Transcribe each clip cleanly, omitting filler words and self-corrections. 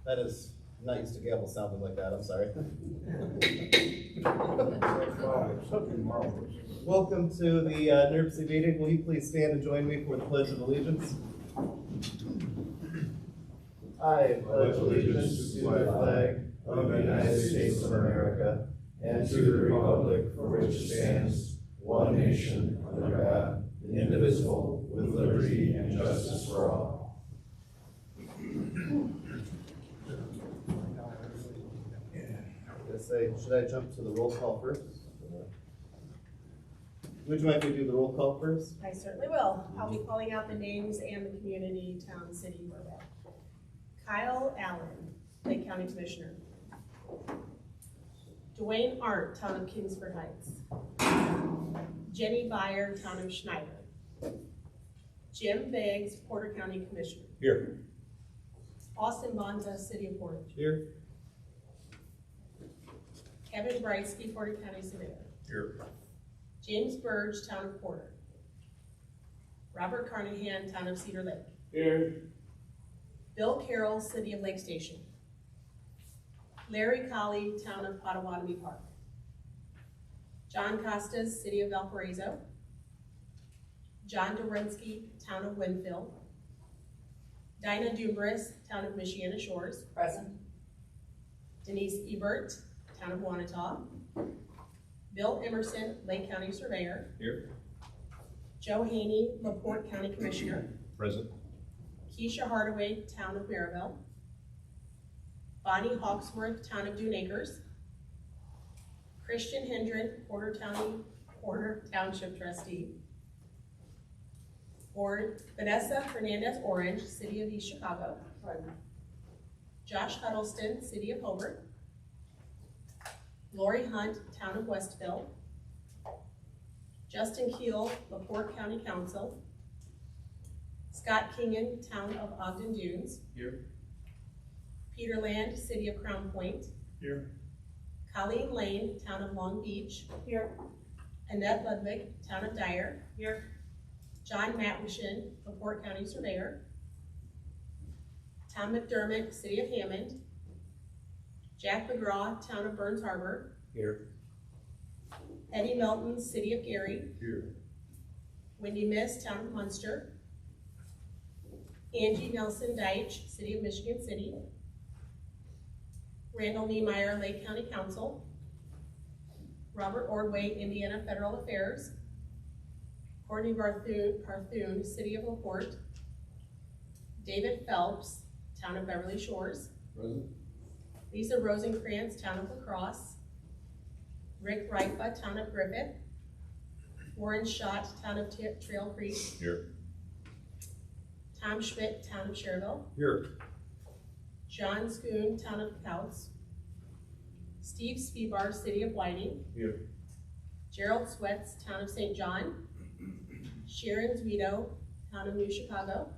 That is, I'm not used to gavel sounding like that, I'm sorry. Something marvelous. Welcome to the NIRPC meeting. Will you please stand and join me for the Pledge of Allegiance? I pledge allegiance to the flag of the United States of America and to the republic for which it stands, one nation, under God, indivisible, with liberty and justice for all. Should I jump to the roll call first? Would you like me to do the roll call first? I certainly will. I'll be calling out the names and the community, town, city, where we're at. Kyle Allen, Lake County Commissioner. Dwayne Arndt, Town of Kingsford Heights. Jenny Byer, Town of Schneider. Jim Biggs, Porter County Commissioner. Here. Austin Bonta, City of Portage. Here. Kevin Breitsky, Porter County Surveyor. Here. James Burge, Town of Porter. Robert Carnahan, Town of Cedar Lake. Here. Bill Carroll, City of Lake Station. Larry Colley, Town of Potawatomi Park. John Costas, City of Valparaiso. John Dorensky, Town of Winfield. Dinah Dubris, Town of Michiana Shores. Present. Denise Ebert, Town of Wanata. Bill Emerson, Lake County Surveyor. Here. Joe Haney, LaPorte County Commissioner. Present. Keisha Hardaway, Town of Maryville. Bonnie Hawksworth, Town of Dune Acres. Christian Hendren, Porter Township Trustee. Vanessa Hernandez Orange, City of East Chicago. Present. Josh Huddleston, City of Hobart. Lori Hunt, Town of Westville. Justin Keel, LaPorte County Council. Scott Kingan, Town of Ogden Dunes. Here. Peter Land, City of Crown Point. Here. Colleen Lane, Town of Long Beach. Here. Annette Ludwig, Town of Dyer. Here. John Matwishin, LaPorte County Surveyor. Tom McDermott, City of Hammond. Jack McGraw, Town of Burns Harbor. Here. Eddie Melton, City of Gary. Here. Wendy Miss, Town of Munster. Angie Nelson Deitch, City of Michigan City. Randall Niemeyer, Lake County Council. Robert Ordway, Indiana Federal Affairs. Courtney Parthune, City of LaPorte. David Phelps, Town of Beverly Shores. Present. Lisa Rosenkrantz, Town of La Crosse. Rick Reifa, Town of Griffith. Warren Schott, Town of Trail Creek. Here. Tom Schmidt, Town of Cherville. Here. John Schoon, Town of Couts. Steve Spebar, City of Whiting. Here. Gerald Swets, Town of St. John. Sharon Zuido, Town of New Chicago.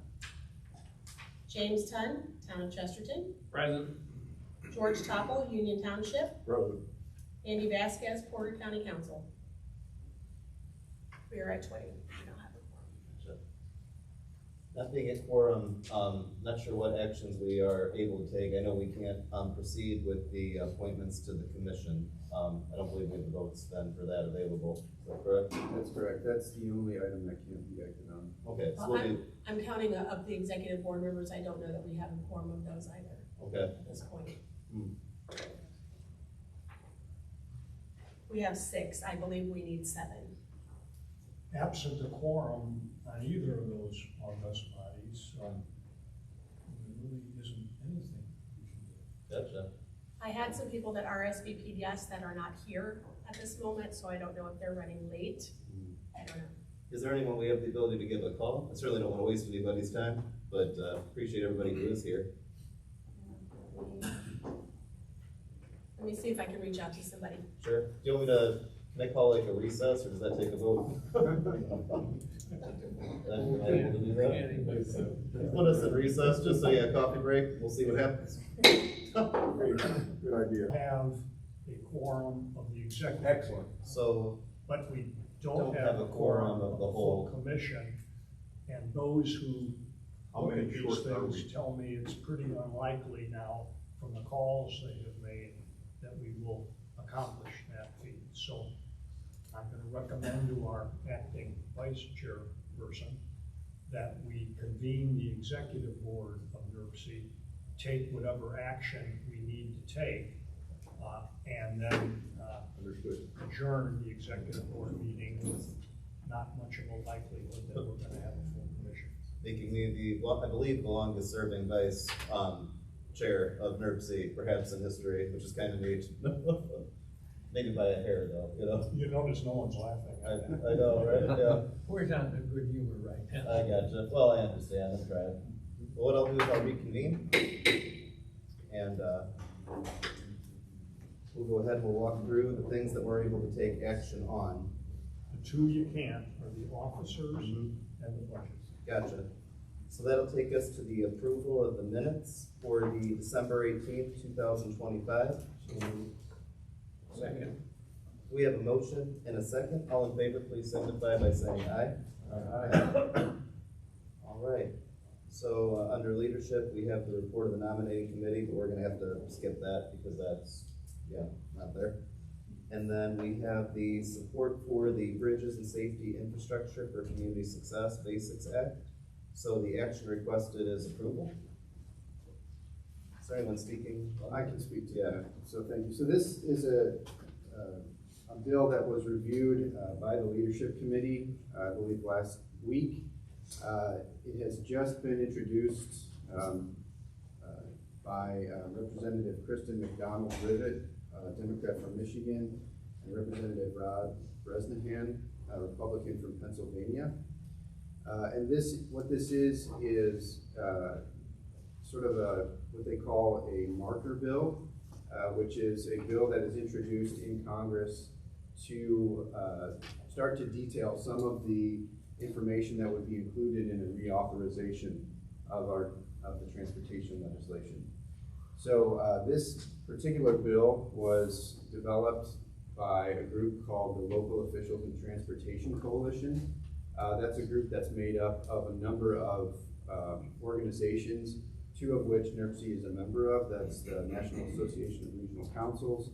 James Tunn, Town of Chesterton. Present. George Topple, Union Township. Present. Andy Vasquez, Porter County Council. We are at 20. We don't have a quorum. Not being at quorum, not sure what actions we are able to take. I know we can't proceed with the appointments to the commission. I don't believe we have the votes then for that available. Is that correct? That's correct. That's the only item that can't be acted on. Okay. So Well, I'm counting of the executive board members. I don't know that we have a quorum of those either okay. at this point. Hmm. We have 6. I believe we need 7. Absent a quorum on either of those august bodies, there really isn't anything we can do. Gotcha. I had some people that RSVP'd yes that are not here at this moment, so I don't know if they're running late. I don't know. Is there anyone we have the ability to give a call? I certainly don't want to waste anybody's time, but appreciate everybody who is here. Let me see if I can reach out to somebody. Sure. Do you want me to, can I call like a recess, or does that take a vote? Put us in recess, just so yeah, coffee break, we'll see what happens. Good idea. Have a quorum of the executive. Excellent. So, But we don't have a quorum of the full commission. And those who How look many at these short are things we? tell me it's pretty unlikely now from the calls they have made, that we will accomplish that feat. So I'm gonna recommend to our acting vice chairperson that we convene the executive board of NIRPC, take whatever action we need to take, and then Understood. adjourn the executive board meeting with not much of a likelihood that we're gonna have a full commission. Making me the, I believe, the longest serving vice chair of NIRPC, perhaps in history, which is kind of neat. Maybe by a hair though, you know? You notice no one's laughing at that. I know, right? Yeah. We're not in a good humor right now. I gotcha. Well, I understand. I'm trying. Well, what I'll do is I'll reconvene. And we'll go ahead and we'll walk through the things that we're able to take action on. The two you can't are the officers and the budget. Gotcha. So that'll take us to the approval of the minutes for the December 18th, 2025. Second. We have a motion and a second. All in favor, please signify by saying aye. Aye. All right. So under leadership, we have the report of the nominating committee, but we're gonna have to skip that because that's, yeah, not there. And then we have the support for the Bridges and Safety Infrastructure for Community Success Basics Act. So the action requested is approval. Is there anyone speaking? I can speak to that. So thank you. So this is a bill that was reviewed by the leadership committee, I believe last week. It has just been introduced by Representative Kristen McDonald-Rivet, Democrat from Michigan, and Representative Rod Bresnahan, Republican from Pennsylvania. And what this is sort of what they call a marker bill, which is a bill that is introduced in Congress to start to detail some of the information that would be included in a reauthorization of the transportation legislation. So this particular bill was developed by a group called the Local Officials in Transportation Coalition. That's a group that's made up of a number of organizations, two of which NIRPC is a member of. That's the National Association of Regional Councils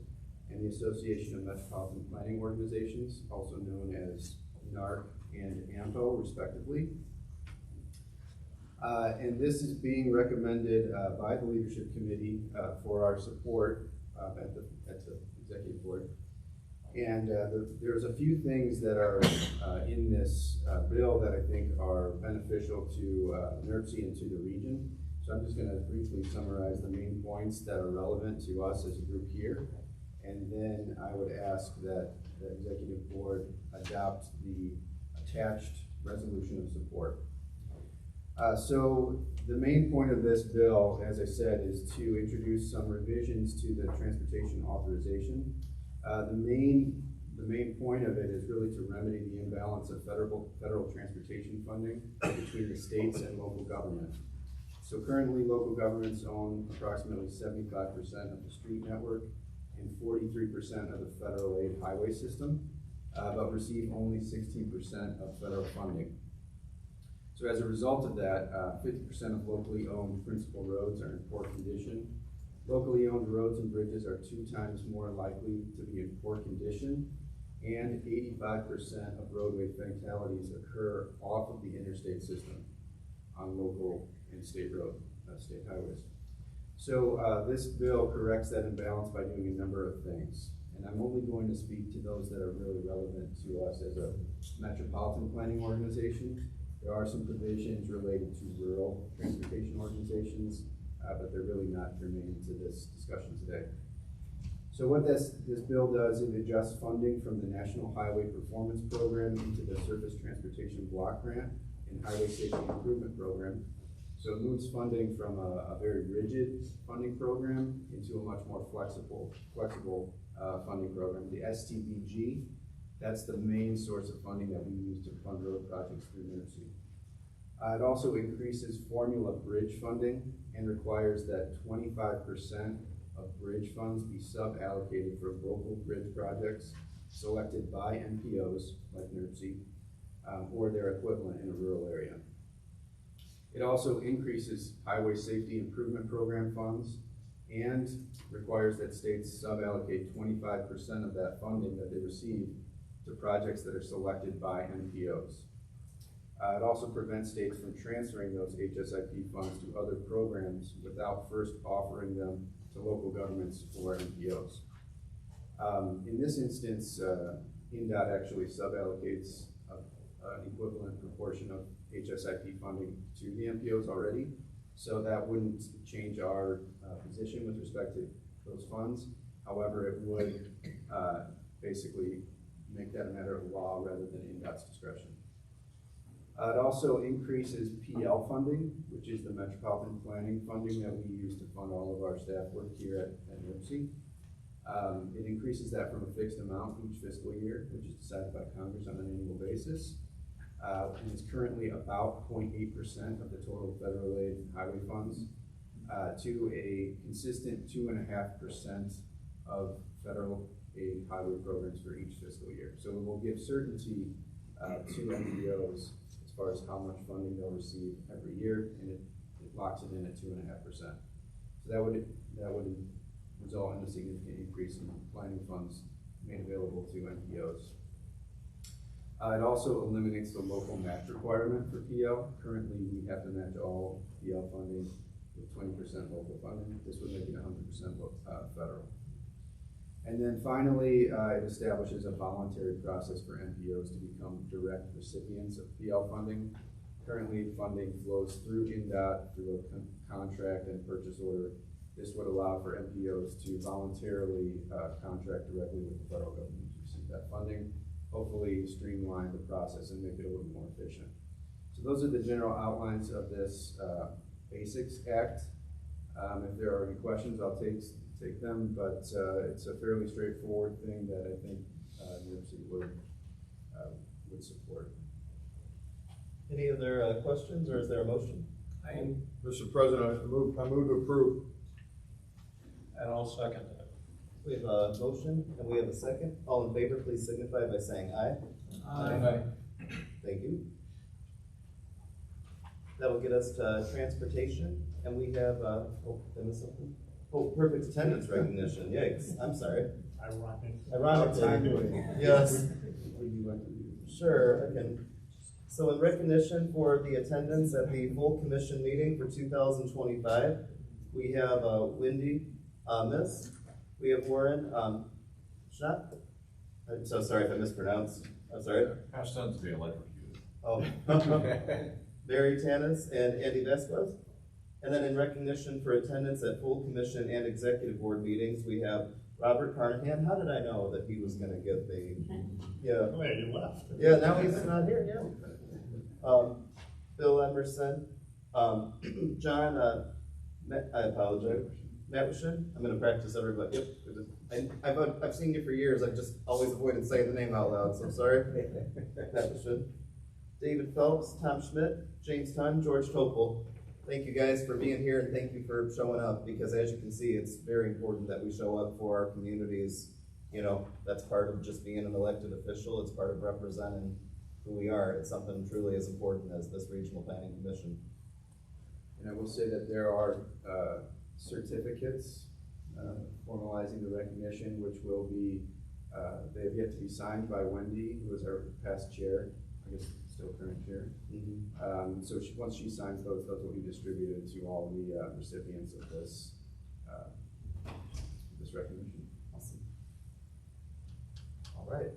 and the Association of Metropolitan Planning Organizations, also known as NARC and AMPO, respectively. And this is being recommended by the Leadership Committee for our support at the Executive Board. And there's a few things that are in this bill that I think are beneficial to NIRPC and to the region. So I'm just going to briefly summarize the main points that are relevant to us as a group here. And then I would ask that the Executive Board adopt the attached resolution of support. So the main point of this bill, as I said, is to introduce some revisions to the transportation authorization. The main point of it is really to remedy the imbalance of federal transportation funding between the states and local government. So currently, local governments own approximately 75% of the street network and 43% of the federal aid highway system, but receive only 16% of federal funding. So as a result of that, 50% of locally owned principal roads are in poor condition. Locally owned roads and bridges are 2 times more likely to be in poor condition, and 85% of roadway fatalities occur off of the interstate system on local and state highways. So this bill corrects that imbalance by doing a number of things. And I'm only going to speak to those that are really relevant to us as a metropolitan planning organization. There are some provisions related to rural transportation organizations, but they're really not germane to this discussion today. So what this bill does, it adjusts funding from the National Highway Performance Program into the Surface Transportation Block Grant and Highway Safety Improvement Program. So it moves funding from a very rigid funding program into a much more flexible funding program. The STBG, that's the main source of funding that we use to fund road projects through NIRPC. It also increases formula bridge funding and requires that 25% of bridge funds be sub-allocated for local bridge projects selected by NPOs like NIRPC or their equivalent in a rural area. It also increases highway safety improvement program funds and requires that states sub-allocate 25% of that funding that they receive to projects that are selected by NPOs. It also prevents states from transferring those HSIP funds to other programs without first offering them to local governments or NPOs. In this instance, NDOT actually sub-allocates an equivalent proportion of HSIP funding to the NPOs already, so that wouldn't change our position with respect to those funds. However, it would basically make that a matter of law rather than NDOT's discretion. It also increases PL funding, which is the metropolitan planning funding that we use to fund all of our staff work here at NIRPC. It increases that from a fixed amount each fiscal year, which is decided by Congress on an annual basis. And it's currently about 0.8% of the total federal aid highway funds to a consistent 2.5% of federal aid highway programs for each fiscal year. So it will give certainty to NPOs as far as how much funding they'll receive every year, and it locks it in at 2.5%. So that would result in a significant increase in planning funds made available to NPOs. It also eliminates the local match requirement for PL. Currently, we have to match all PL funding with 20% local funding. This would make it 100% federal. And then finally, it establishes a voluntary process for NPOs to become direct recipients of PL funding. Currently, funding flows through NDOT through a contract and purchase order. This would allow for NPOs to voluntarily contract directly with the federal government to receive that funding, hopefully streamline the process and make it a little more efficient. So those are the general outlines of this Basics Act. If there are any questions, I'll take them, but it's a fairly straightforward thing that I think NIRPC would support. Any other questions, or is there a motion? Mr. President, I move to approve. And I'll second that. We have a motion and we have a second. All in favor, please signify by saying aye. Aye. Thank you. That will get us to transportation, and we have, oh, did I miss something? Oh, perfect attendance recognition, yikes, I'm sorry. Ironically, yes. Would you like to do? Sure, I can. So in recognition for the attendance at the full commission meeting for 2025, we have Wendy Miss, we have Warren Schnapp. I'm so sorry if I mispronounced. I'm sorry. Our son's being electrocuted. Oh. Barry Tanis and Andy Vespas. And then in recognition for attendance at full commission and executive board meetings, we have Robert Carnahan. How did I know that he was going to get the, yeah. Oh, yeah, you left. Yeah, now he's not here, yeah. Bill Emerson, John, I apologize, Matushin. I'm going to practice everybody. Yep. I've seen you for years. I've just always avoided saying the name out loud, so I'm sorry. Matushin. David Phelps, Tom Schmidt, James Tunn, George Topol. Thank you guys for being here, and thank you for showing up, because as you can see, it's very important that we show up for our communities. You know, that's part of just being an elected official. It's part of representing who we are. It's something truly as important as this Regional Planning Commission. And I will say that there are certificates formalizing the recognition, which will be, they have yet to be signed by Wendy, who is our past chair, I guess still current chair. Mm-hmm. So once she signs those will be distributed to all the recipients of this this recognition. Awesome. All right.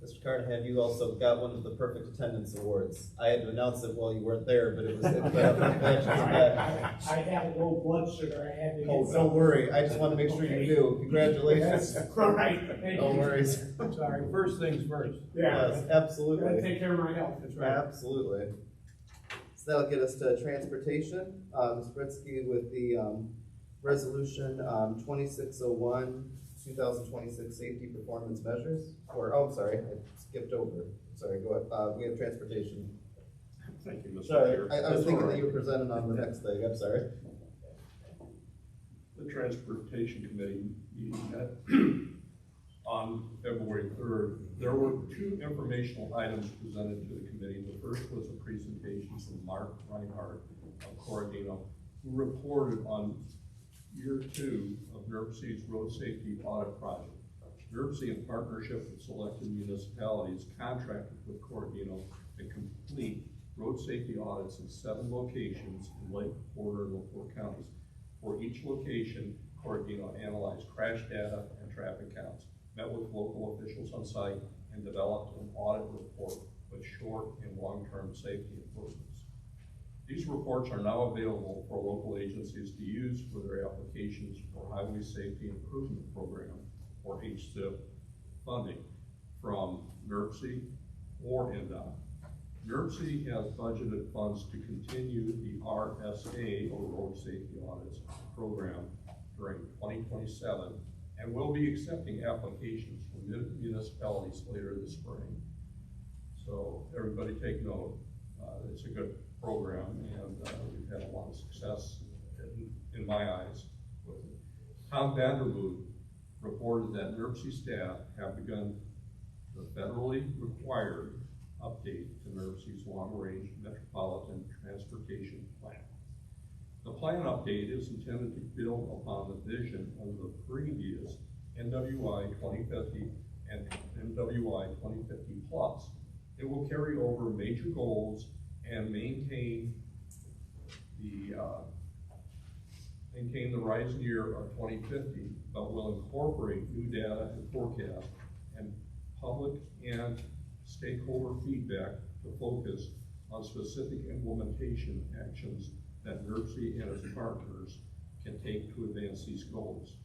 Mr. Carnahan, you also got one of the perfect attendance awards. I had to announce it while you weren't there, but it was good. I have low blood sugar. I had to. Oh, don't worry. I just want to make sure you do. Congratulations. All right. No worries. I'm sorry. First things first. Yeah. Yes, absolutely. Gotta take care of my health. That's right. Absolutely. So that'll get us to transportation. Ms. Britsky with the resolution 2601, 2026 safety performance measures. Or, oh, I'm sorry, I skipped over. Sorry, go ahead. We have transportation. Thank you, Mr. Sorry, Chair. I was That's thinking all that right. you were presenting on the next thing. I'm sorry. The Transportation Committee meeting met on February 3rd. There were two informational items presented to the committee. The first was a presentation from Mark Reinhardt of Coronado who reported on year 2 of NIRPC's road safety audit project. NIRPC, in partnership with selected municipalities, contracted with Corradino to complete road safety audits in 7 locations in Lake, Porter, and LaPorte counties. For each location, Corradino analyzed crash data and traffic counts, met with local officials on site, and developed an audit report with short and long-term safety improvements. These reports are now available for local agencies to use for their applications for Highway Safety Improvement Program, or HSIP, funding from NIRPC or NDOT. NIRPC has budgeted funds to continue the RSA, or Road Safety Audits, program during 2027, and will be accepting applications from municipalities later this spring. So everybody take note. It's a good program, and we've had a lot of success in my eyes with it. Tom Vanderboot reported that NIRPC staff have begun the federally required update to NIRPC's long-range metropolitan transportation plan. The plan update is intended to build upon the vision of the previous NWI 2050 and NWI 2050 Plus. It will carry over major goals and maintain the horizon year of 2050, but will incorporate new data and forecasts and public and stakeholder feedback to focus on specific implementation actions that NIRPC and its partners can take to advance these goals.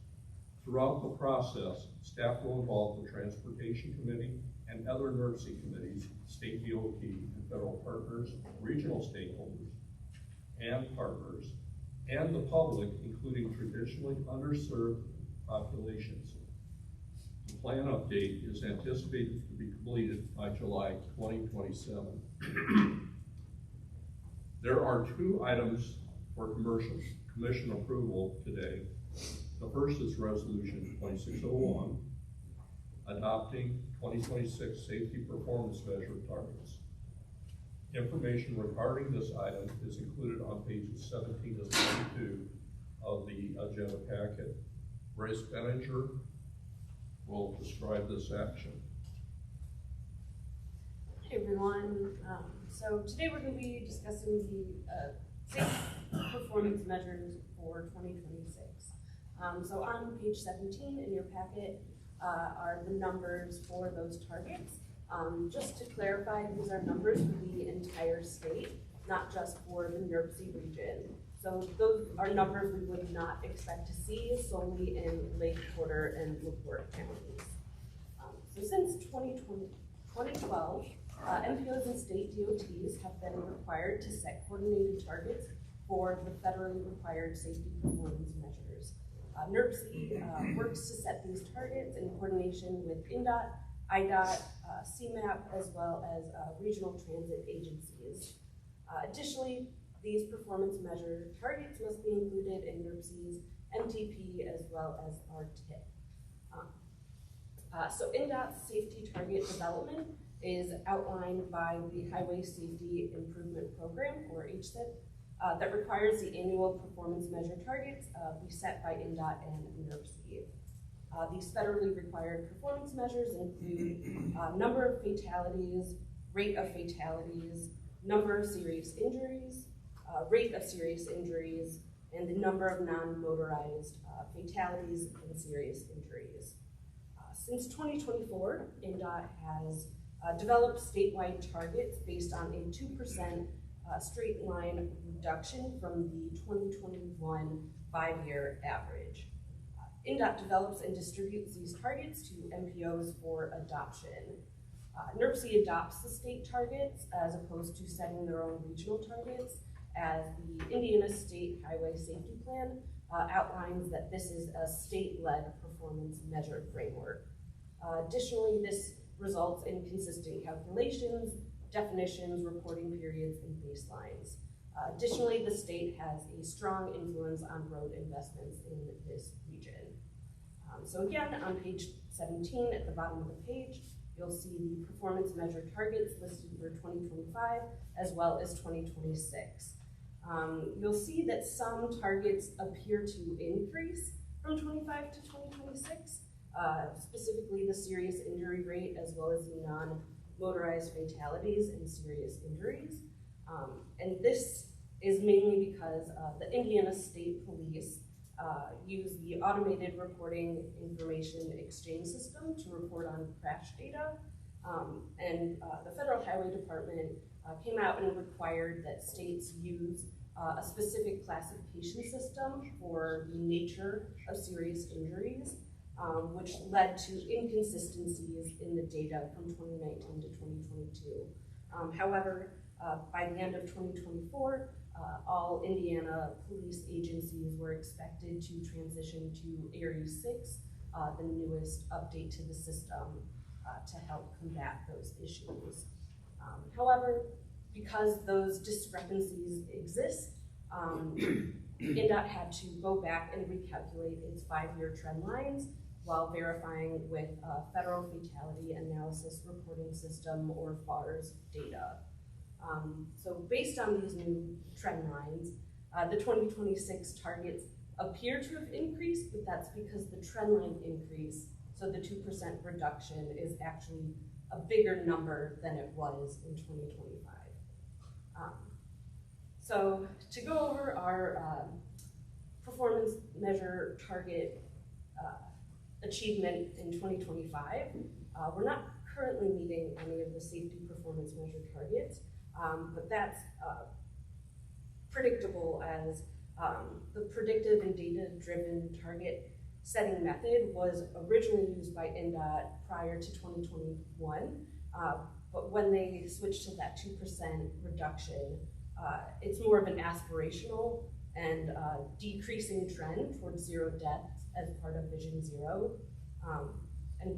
Throughout the process, staff will involve the Transportation Committee and other NIRPC committees, state DOT and federal partners, regional stakeholders and partners, and the public, including traditionally underserved populations. The plan update is anticipated to be completed by July 2027. There are 2 items for commission approval today. The first is Resolution 2601, adopting 2026 safety performance measure targets. Information regarding this item is included on pages 17 to 22 of the agenda packet. Bryce Benninger will describe this action. Hey everyone, so today we're going to be discussing the safety performance measures for 2026. So on page 17 in your packet are the numbers for those targets. Just to clarify, these are numbers for the entire state, not just for the NIRPC region. So those are numbers we would not expect to see solely in Lake, Porter, and LaPorte counties. So since 2012, MPOs and state DOTs have been required to set coordinated targets for the federally required safety performance measures. NIRPC works to set these targets in coordination with NDOT, IDOT, CMAP, as well as regional transit agencies. Additionally, these performance measure targets must be included in NIRPC's MTP as well as our TIP. So NDOT's safety target development is outlined by the Highway Safety Improvement Program, or HSIP, that requires the annual performance measure targets be set by NDOT and NIRPC. These federally required performance measures include number of fatalities, rate of fatalities, number of serious injuries, rate of serious injuries, and the number of non-motorized fatalities and serious injuries. Since 2024, NDOT has developed statewide targets based on a 2% straight line reduction from the 2021 5-year average. NDOT develops and distributes these targets to MPOs for adoption. NIRPC adopts the state targets as opposed to setting their own regional targets, as the Indiana State Highway Safety Plan outlines that this is a state-led performance measure framework. Additionally, this results in consistent calculations, definitions, reporting periods, and baselines. Additionally, the state has a strong influence on road investments in this region. So again, on page 17 at the bottom of the page, you'll see the performance measure targets listed for 2025 as well as 2026. You'll see that some targets appear to increase from 25 to 2026, specifically the serious injury rate as well as the non-motorized fatalities and serious injuries. And this is mainly because the Indiana State Police use the Automated Reporting Information Exchange System to report on crash data. And the Federal Highway Department came out and required that states use a specific classification system for the nature of serious injuries, which led to inconsistencies in the data from 2019 to 2022. However, by the end of 2024, all Indiana police agencies were expected to transition to ARIES 6, the newest update to the system to help combat those issues. However, because those discrepancies exist, INDOT had to go back and recalculate its 5-year trend lines while verifying with Federal Fatality Analysis Reporting System, or FARS, data. So based on these new trend lines, the 2026 targets appear to have increased, but that's because the trend line increase, so the 2% reduction, is actually a bigger number than it was in 2025. So to go over our performance measure target achievement in 2025, we're not currently meeting any of the safety performance measure targets, but that's predictable, as the predictive and data-driven target setting method was originally used by NDOT prior to 2021, but when they switched to that 2% reduction, it's more of an aspirational and decreasing trend towards zero deaths as part of Vision Zero. And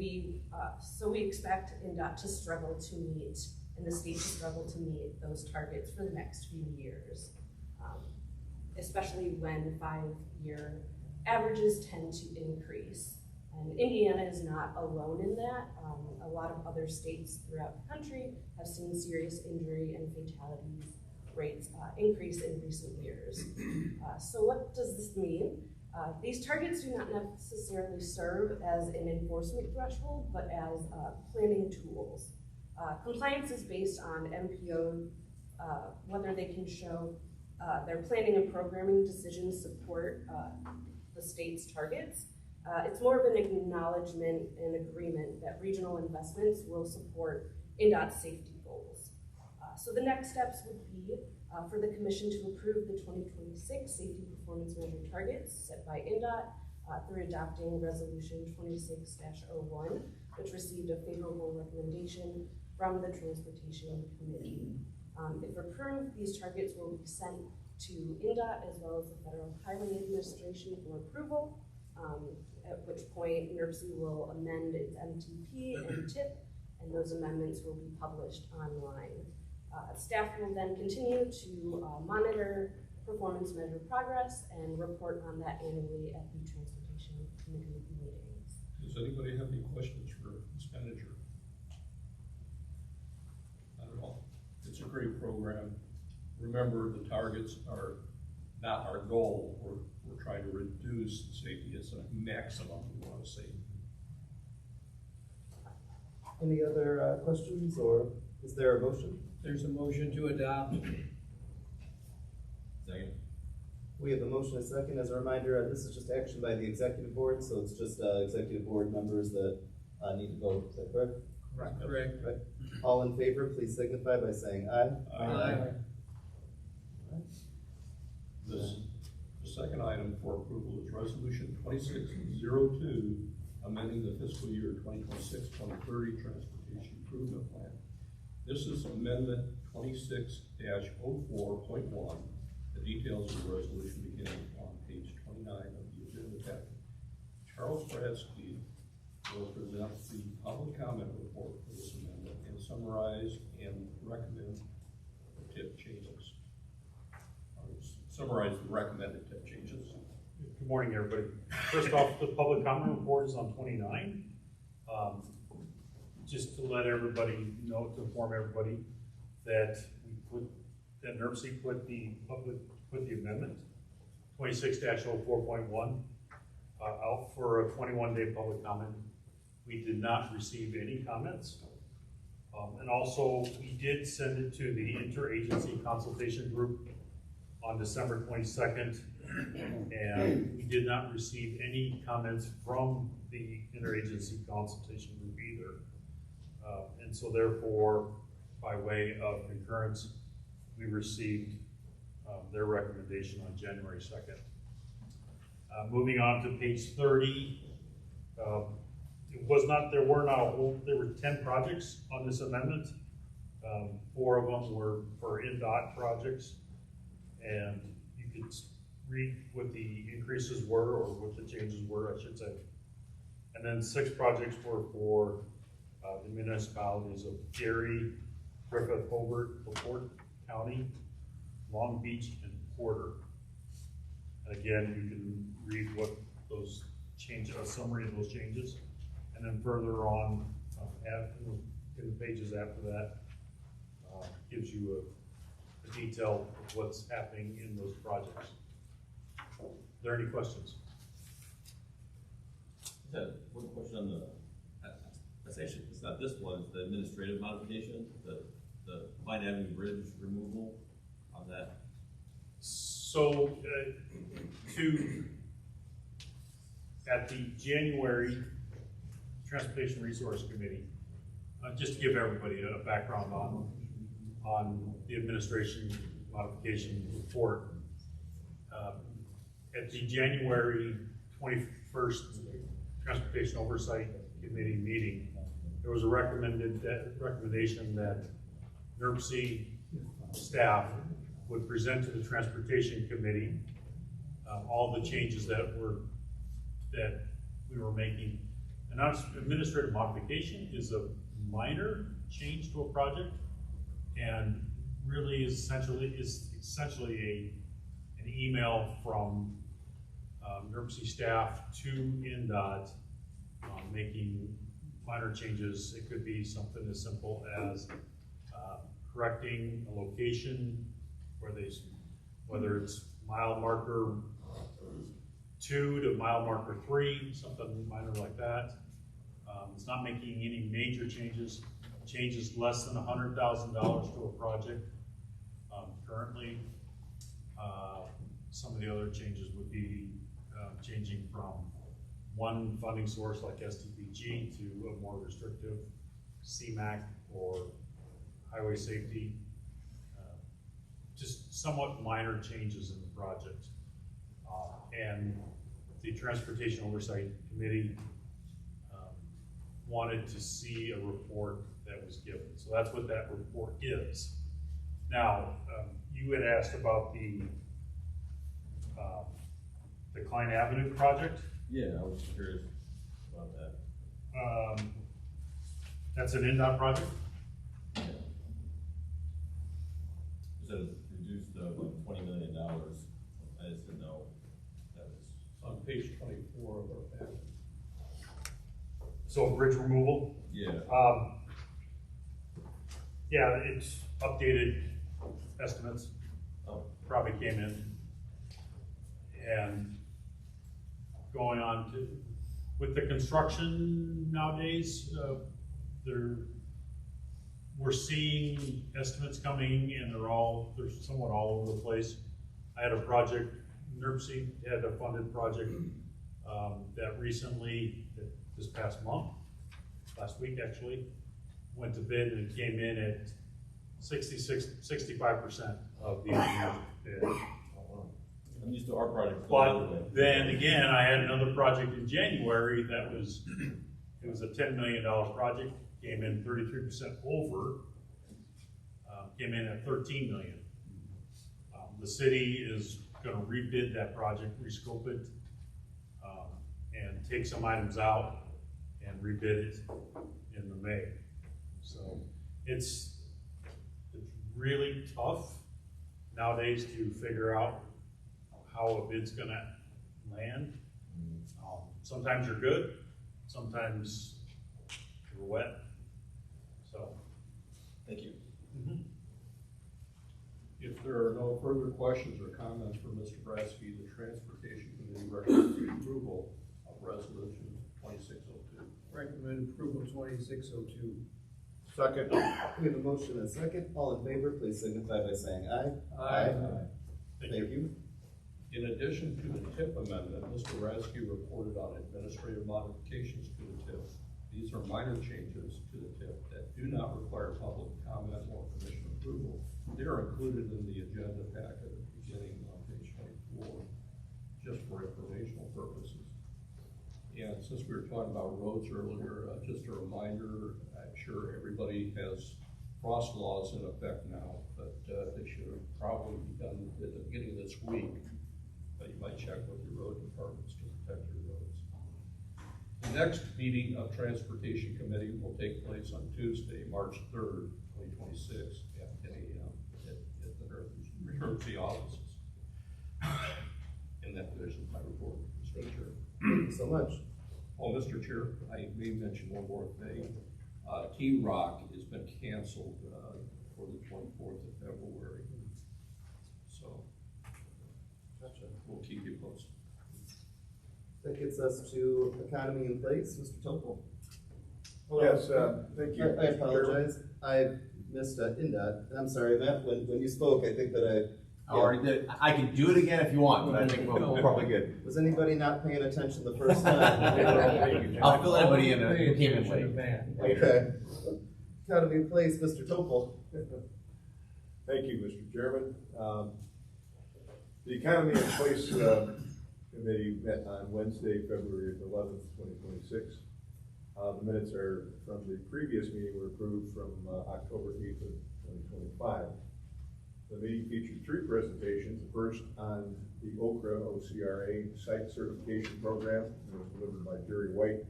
so we expect NDOT to struggle to meet, and the state to struggle to meet, those targets for the next few years, especially when 5-year averages tend to increase. And Indiana is not alone in that. A lot of other states throughout the country have seen serious injury and fatalities rates increase in recent years. So what does this mean? These targets do not necessarily serve as an enforcement threshold, but as planning tools. Compliance is based on MPO, whether they can show their planning and programming decisions support the state's targets. It's more of an acknowledgement and agreement that regional investments will support NDOT's safety goals. So the next steps would be for the Commission to approve the 2026 safety performance measure targets set by NDOT through adopting Resolution 26-01, which received a favorable recommendation from the Transportation Committee. If approved, these targets will be sent to NDOT as well as the Federal Highway Administration for approval, at which point NIRPC will amend its MTP and TIP, and those amendments will be published online. Staff will then continue to monitor performance measure progress and report on that annually at the Transportation Committee meetings. Does anybody have any questions for Ms. Manager? Not at all. It's a great program. Remember, the targets are not our goal. We're trying to reduce the safety. It's a maximum, we want to say. Any other questions, or is there a motion? There's a motion to adopt. Second. We have a motion and a second. As a reminder, this is just action by the executive board, so it's just executive board members that need to vote. Is that correct? Correct. Right. All in favor, please signify by saying aye. Aye. The second item for approval is Resolution 2602, amending the fiscal year 2026-2030 Transportation Improvement Plan. This is Amendment 26-04.1. The details of the resolution begin on page 29 of the agenda packet. Charles Bradsky will present the public comment report for this amendment and summarize and recommend the TIP changes. Summarize the recommended TIP changes. Good morning, everybody. First off, the public comment report is on 29. Just to let everybody know, to inform everybody that NIRPC put the public put the amendment, 26-04.1, out for a 21-day public comment. We did not receive any comments. And also, we did send it to the interagency consultation group on December 22nd, and we did not receive any comments from the interagency consultation group either. And so therefore, by way of concurrence, we received their recommendation on January 2nd. Moving on to page 30, there were 10 projects on this amendment. 4 of them were for NDOT projects, and you could read what the increases were, or what the changes were, I should say. And then 6 projects were for the municipalities of Gary, Griffith, Hobart, LaPorte County, Long Beach, and Porter. And again, you can read what those changes, a summary of those changes. And then further on, in the pages after that, gives you a detail of what's happening in those projects. Are there any questions? One question on that's actually, it's not this one, it's the administrative modification, the Pine Avenue Bridge removal on that. So, at the January Transportation Resource Committee, just to give everybody a background on the administration modification report, at the January 21st Transportation Oversight Committee meeting, there was a recommendation that NIRPC staff would present to the Transportation Committee all the changes that we were making. An administrative modification is a minor change to a project, and really is essentially an email from NIRPC staff to NDOT making minor changes. It could be something as simple as correcting a location whether it's mile marker 2 to mile marker 3, something minor like that. It's not making any major changes less than $100,000 to a project. Currently, some of the other changes would be changing from one funding source like STPG to a more restrictive CMAQ or highway safety. Just somewhat minor changes in the project. And the Transportation Oversight Committee wanted to see a report that was given. So that's what that report is. Now, you had asked about the Klein Avenue project. Yeah, I was curious about that. That's an NDOT project. Yeah. You said it reduced $20 million. I just didn't know that was On page 24 of our packet. So bridge removal. Yeah. Yeah, it's updated estimates. Probably came in. And going on to, with the construction nowadays, we're seeing estimates coming and they're somewhat all over the place. I had a project, NIRPC had a funded project that recently, this past month, last week actually, went to bid and it came in at 65% of the engineer's bid. I'm used to our project. But then again, I had another project in January that was, it was a $10 million project, came in 33% over, came in at $13 million. The city is gonna rebid that project, rescope it, and take some items out and rebid it in the May. So it's really tough nowadays to figure out how a bid's gonna land. Sometimes you're good, sometimes you're wet. So. Thank you. Mm-hmm. If there are no further questions or comments for Mr. Bradski, the Transportation Committee recommends the approval of Resolution 2602. Recommend approval 2602. Second. We have a motion and a second. All in favor, please signify by saying aye. Thank you. In addition to the TIP amendment, Mr. Bradski reported on administrative modifications to the TIP. These are minor changes to the TIP that do not require public comment or commission approval. They are included in the agenda packet beginning on page 24, just for informational purposes. And since we were talking about roads earlier, just a reminder, I'm sure everybody has frost laws in effect now, but they should have probably be done at the beginning of this week. But you might check with your road departments to protect your roads. The next meeting of Transportation Committee will take place on Tuesday, March 3rd, 2026 at 10 a.m. at the NIRPC offices. And that finishes my report, Mr. Chair. Thank you so much. Oh, Mr. Chair, I may mention one more thing. T-Rock has been canceled for the 24th of February. So we'll keep you posted. That gets us to economy in place, Mr. Topol. Yes, thank you. I apologize. I missed INDOT. I'm sorry, Matt, when you spoke, I think that I already did it. I can do it again if you want, but I think we're probably good. was anybody not paying attention the first time? I'll fill anybody in who came in late. Okay. Economy in place, Mr. Topol. Thank you, Mr. Chairman. The Economy in Place Committee met on Wednesday, February 11th, 2026. The minutes are from the previous meeting were approved from October 8th of 2025. The meeting featured three presentations. The first on the OCRA site certification program. It was delivered by Jerry White,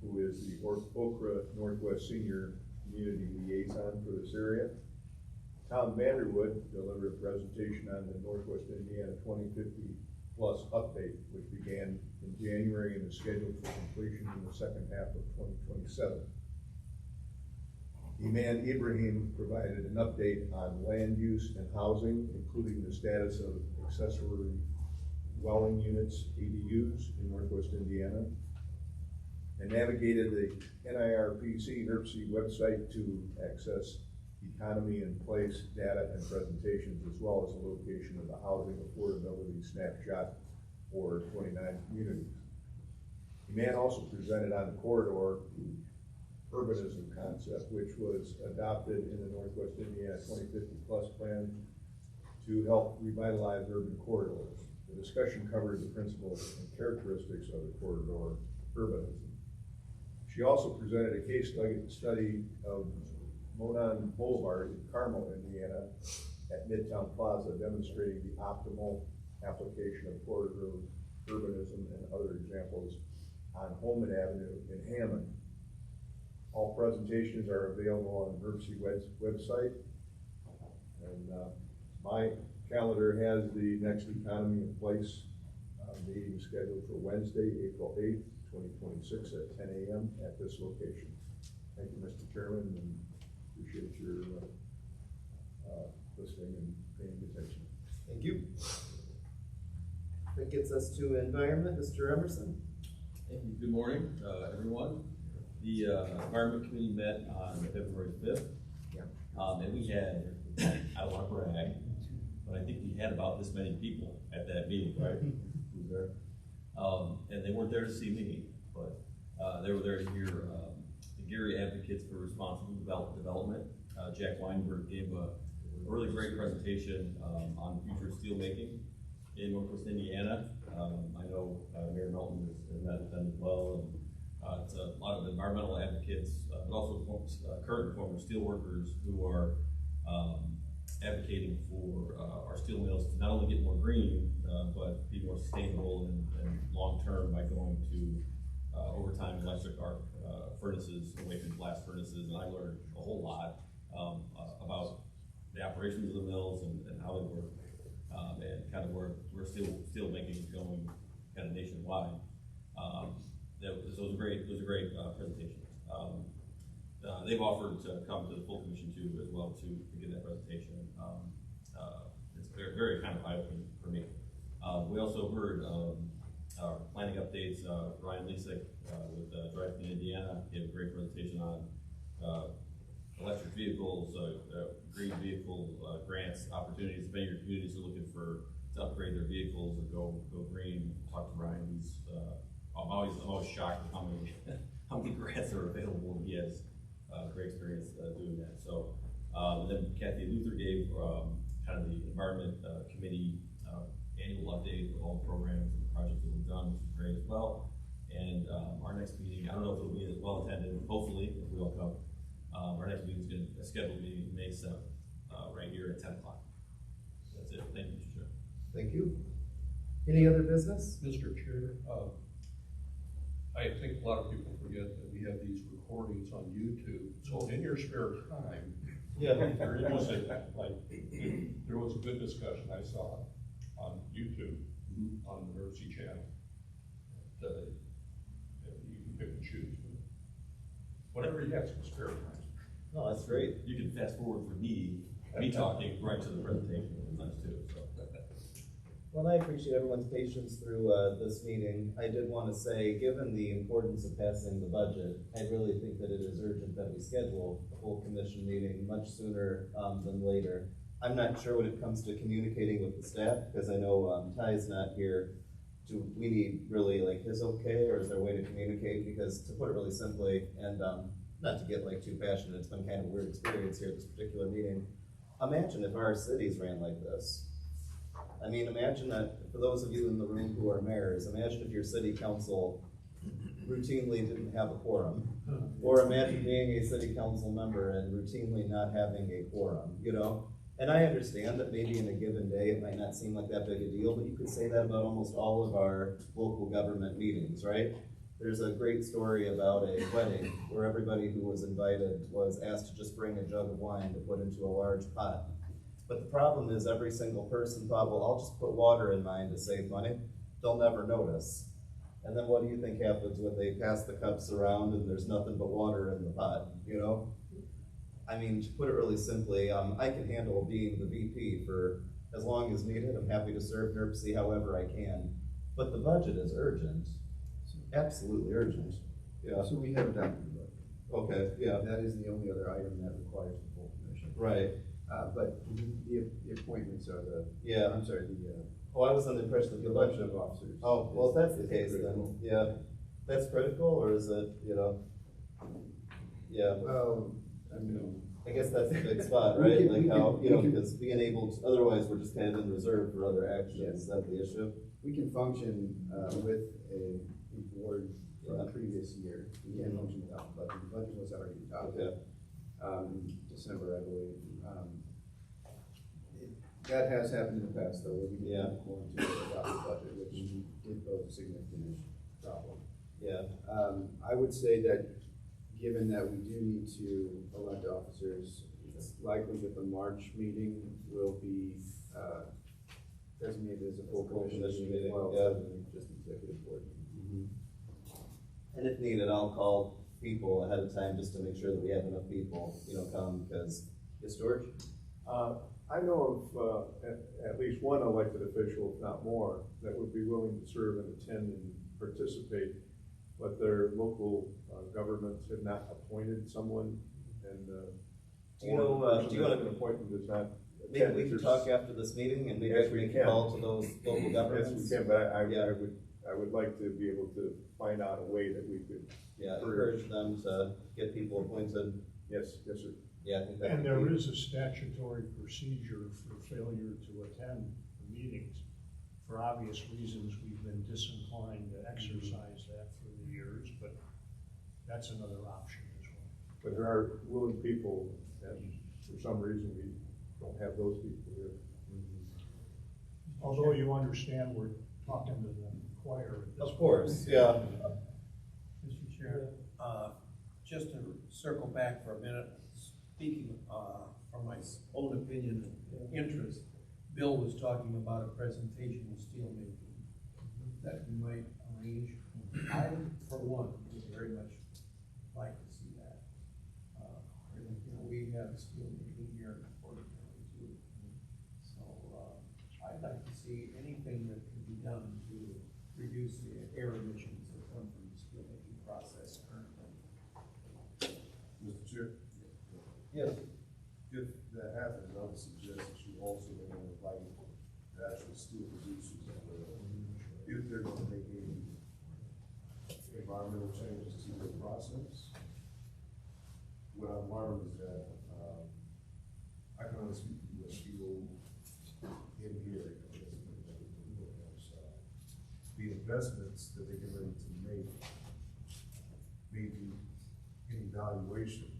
who is the OCRA Northwest Senior Community Liaison for this area. Tom Vanderwood delivered a presentation on the Northwest Indiana 2050 Plus update, which began in January and is scheduled for completion in the second half of 2027. Iman Ibrahim provided an update on land use and housing, including the status of accessory dwelling units, ADUs, in Northwest Indiana, and navigated the NIRPC website to access economy in place data and presentations, as well as the location of the housing affordability snapshot for 29 communities. Iman also presented on the corridor urbanism concept, which was adopted in the Northwest Indiana 2050 Plus plan to help revitalize urban corridors. The discussion covered the principles and characteristics of the corridor urbanism. She also presented a case study of Monon Boulevard in Carmel, Indiana, at Midtown Plaza, demonstrating the optimal application of corridor urbanism and other examples on Holman Avenue in Hammond. All presentations are available on the NIRPC website. And my calendar has the next Economy in Place meeting scheduled for Wednesday, April 8th, 2026 at 10 a.m. at this location. Thank you, Mr. Chairman, and appreciate your listening and paying attention. Thank you. That gets us to environment, Mr. Emerson. Thank you. Good morning, everyone. The Environment Committee met on February 5th. Yeah. And we had, I don't want to brag, but I think we had about this many people at that meeting, right? Who's there? And they weren't there to see me, but they were there to hear the Gary Advocates for Responsible Development. Jack Weinberg gave a really great presentation on the future of steelmaking in Northwest Indiana. I know Mayor Melton has met with them as well, and it's a lot of environmental advocates, but also current and former steel workers who are advocating for our steel mills to not only get more green, but be more sustainable and long-term by going to over time electric arc furnaces away from blast furnaces. And I learned a whole lot about the operations of the mills and how they work, and kind of where steel making is going kind of nationwide. It was a great presentation. They've offered to come to the full commission too as well to give that presentation. it's very, very kind of eye-opening for me. We also heard, our planning updates, Ryan Lesick, with Drive in Indiana, gave a great presentation on, electric vehicles, green vehicle, grants, opportunities. If any of your communities are looking to upgrade their vehicles or go green, talk to Ryan. He's, I'm always shocked at how many grants are available, and he has, great experience, doing that. So, then Kathy Luther gave, kind of the environment, committee, annual update of all the programs and projects that we've done, which is great as well. And, our next meeting, I don't know if it'll be as well attended, hopefully, if we all come. Our next meeting is going to scheduled to be May 7th, right here at 10 o'clock. That's it. Thank you, Mr. Chair. Thank you. Any other business? Mr. Chair, I think a lot of people forget that we have these recordings on YouTube. So in your spare time, Yeah. if you're interested, like, there was a good discussion I saw on YouTube, on the NIRPC channel. That you can pick and choose. Whatever you have some spare time. No, that's great. You can fast forward for me talking right to the presentation sometimes too, so. Well, I appreciate everyone's patience through this meeting. I did want to say, given the importance of passing the budget, I really think that it is urgent that we schedule a full commission meeting much sooner than later. I'm not sure when it comes to communicating with the staff, because I know Ty's not here. Do we need really like his okay, or is there a way to communicate? Because to put it really simply, and not to get like too passionate, it's been kind of a weird experience here at this particular meeting. Imagine if our cities ran like this. I mean, imagine that, for those of you in the room who are mayors, imagine if your city council routinely didn't have a quorum. Or imagine being a city council member and routinely not having a quorum, you know? And I understand that maybe in a given day it might not seem like that big a deal, but you could say that about almost all of our local government meetings, right? There's a great story about a wedding where everybody who was invited was asked to just bring a jug of wine to put into a large pot. But the problem is every single person thought, well, I'll just put water in mine to save money. They'll never notice. And then what do you think happens when they pass the cups around and there's nothing but water in the pot, you know? I mean, to put it really simply, I can handle being the VP for as long as needed. I'm happy to serve NIRPC however I can. But the budget is urgent. Absolutely urgent. Yeah. So we have adopted the budget. Okay, yeah. That is the only other item that requires the full commission. Right. But the appointments are Yeah. I'm sorry, the Oh, I was under the impression that the the election budget. of officers. Oh, well, if that's the is case, critical. then, yeah. That's critical, or is it, you know? Yeah. Well, I mean, I guess that's a big spot, We right? can- Like we how, can- you know, we can- because being able to, otherwise we're just kind of in reserve for other actions. Is that the issue? we can function with a board from the Yeah. previous year. We can't function without the budget. The budget was already adopted. Okay. December, I believe. That has happened in the past, though, where we Yeah. didn't want to adopt the budget, which did pose a significant problem. Yeah. I would say that, given that we do need to elect officers, it's likely that the March meeting will be designated as a full commission meeting as well, yeah. rather than just executive board. And if needed, I'll call people ahead of time just to make sure that we have enough people, you know, come, because, yes, George? I know of at least one elected official, if not more, that would be willing to serve and attend and participate, but their local governments have not appointed someone, and Do you know, do you want to, appointment does not. maybe we can talk after this meeting and maybe I Yes, can we make a can. call to those local Yes, governments? we can, but Yeah. I would like to be able to find out a way that we could. Yeah, encourage them to get people appointed. Yes, sir. Yeah, I think that And would there be. is a statutory procedure for failure to attend the meetings. For obvious reasons, we've been disinclined to exercise that through the years, but that's another option as well. But there are willing people, and for some reason, we don't have those people here. Although you understand we're talking to the choir at this Of course, yeah. Mr. Chair, just to circle back for a minute, speaking from my own opinion and interest, Bill was talking about a presentation of steelmaking that we might arrange. I, for one, would very much like to see that. You know, we have steelmaking here in Porter County too. done to reduce the air emissions that come from the steelmaking process currently. Mr. Chair? Yes. If that happens, I would suggest that you also invite the actual steel producers, if they're gonna make any environmental changes to their process. What I've learned is that, I can only speak to the steel in here. The investments that they get ready to make, maybe any valuation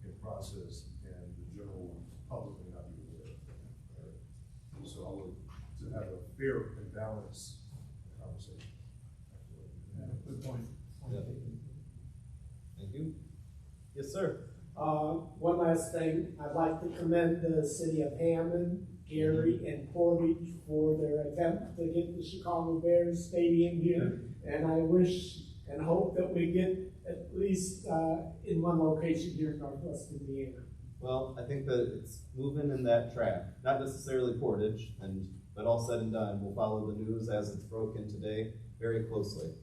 in process, and the general public may not be aware of it. So I would, to have a fair and balanced conversation. Good point. Thank you. Yes, sir. One last thing, I'd like to commend the city of Hammond, Gary, and Portage for their attempt to get the Chicago Bears stadium here. And I wish and hope that we get at least in one location here in Northwest Indiana. Well, I think that it's moving in that track, not necessarily Portage, but all said and done, we'll follow the news as it's broken today very closely.